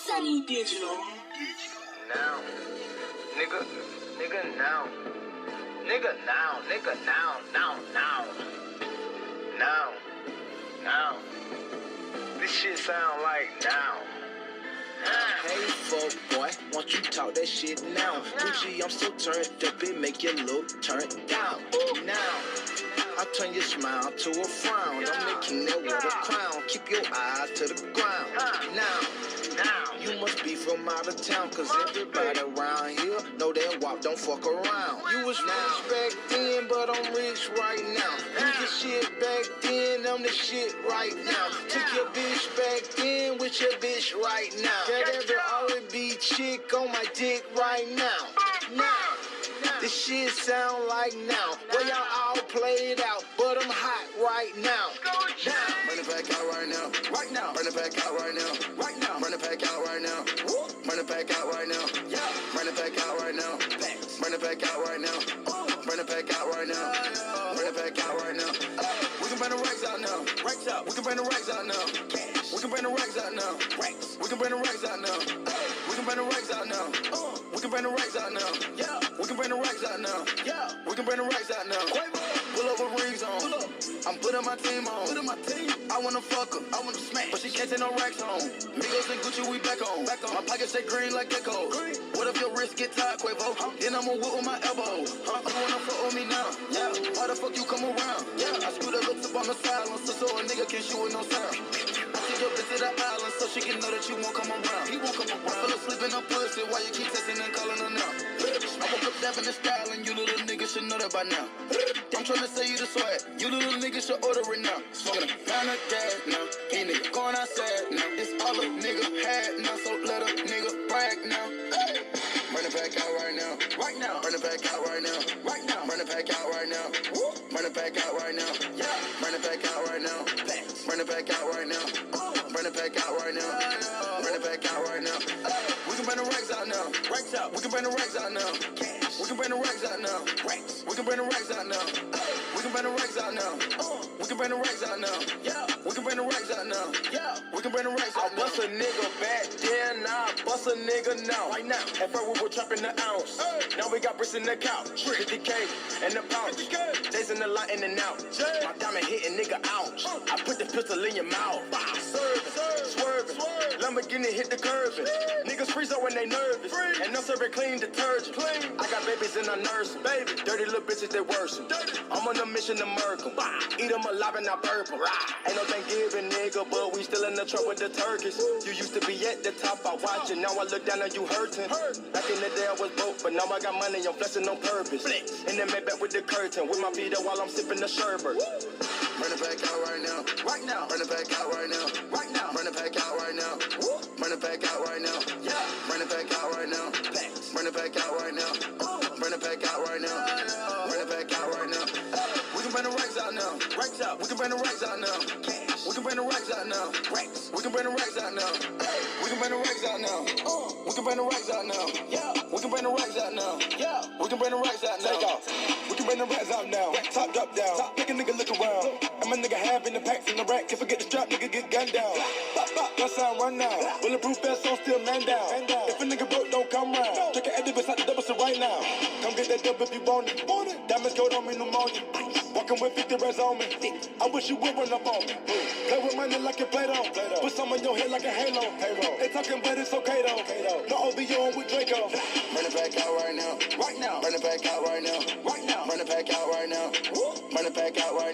Sunny Digital. Now, nigga, now. Nigga, now. This shit sound like now. Hey, folk boy, won't you talk that shit now? Gucci, I'm so turned up, it make you look turned down. Now, I turn your smile to a frown. I'm the king that wear the crown. Keep your eyes to the ground. Now, you must be from out of town, cause everybody around here know that WAP don't fuck around. You was rich back then, but I'm rich right now. You the shit back then, I'm the shit right now. Took your bitch back then with your bitch right now. That every R&B chick on my dick right now. This shit sound like now. Well, y'all all played out, but I'm hot right now. Run it back out right now. Right now. Run it back out right now. Right now. Run it back out right now. Run it back out right now. Yeah. Run it back out right now. Run it back out right now. Run it back out right now. Run it back out right now. We can bring the racks out now. Racks out. We can bring the racks out now. We can bring the racks out now. We can bring the racks out now. We can bring the racks out now. We can bring the racks out now. Yeah. We can bring the racks out now. Yeah. We can bring the racks out now. Pull up with rings on. I'm putting my team on. I wanna fuck her. I wanna smash. But she can't take no racks home. Migos and Gucci, we back on. My pockets stay green like Gecko. What if your wrist get tired, Quavo? Then I'ma whip with my elbow. You wanna fuck with me now? Yeah. Why the fuck you come around? Yeah. I screw the lips up on the silence so a nigga can shoot with no sound. I take your bitch to the island so she can know that you won't come around. He won't come around. I fell asleep in her pussy while you keep texting and calling her now. I woke up dapping and styling, you little niggas should know that by now. I'm tryna say you the swag, you little niggas should order it now. Smoking a pound of gas now, these niggas going outside now. It's all a nigga had now, so let a nigga brag now. Hey. Run it back out right now, right now. Run it back out right now, right now. Run it back out right now, run it back out right now. Yeah, run it back out right now, run it back out right now, run it back out right now, run it back out right now. We can bring the racks out now, racks out. We can bring the racks out now. We can bring the racks out now. We can bring the racks out now. We can bring the racks out now. We can bring the racks out now. Yeah. We can bring the racks out now. Yeah. We can bring the racks out now. I bust a nigga back then, now I bust a nigga now. Right now. At first we were trapping the ounce. Now we got bricks in the couch. 50K and the pound. Days in the lot in and out. My diamond hitting nigga ouch. I put the pistol in your mouth. Swerving. Lamborghini hit the curving. Niggas freeze up when they nervous. And I'm serving clean detergent. I got babies and I nurse them. Dirty little bitches that worsen. I'm on a mission to murk them. Eat them alive and I burp them. Ain't no Thanksgiving, nigga, but we still in the truck with the turkeys. You used to be at the top, I watch it. Now I look down and you hurting. Back in the day I was broke, but now I got money, I'm flexing on purpose. And then made back with the curtain, with my feet up while I'm sipping the sherbet. Run it back out right now, right now. Run it back out right now, right now. Run it back out right now, run it back out right now. Yeah, run it back out right now, run it back out right now, run it back out right now, run it back out right now. We can bring the racks out now, racks out. We can bring the racks out now, we can bring the racks out now, racks. We can bring the racks out now, we can bring the racks out now, we can bring the racks out now. Yeah, we can bring the racks out now. Yeah, we can bring the racks out now. Take off. We can bring the racks out now. Top drop down. Top make a nigga look around. And my nigga have in the packs in the rack. Can't forget the strap, nigga get gunned down. Pop, pop, that sound run now. Bulletproof vest on, still man down. If a nigga broke, don't come round. Check an edit beside the double so right now. Come get that double if you want it. Diamonds coat on me pneumonia. Walking with 50 reds on me. I wish you would run up on me. Play with money like a Play-Doh. Put some on your head like a halo. They talking, but it's okay though. No OVO with Draco. Run it back out right now, right now. Run it back out right now, right now. Run it back out right now, run it back out right now.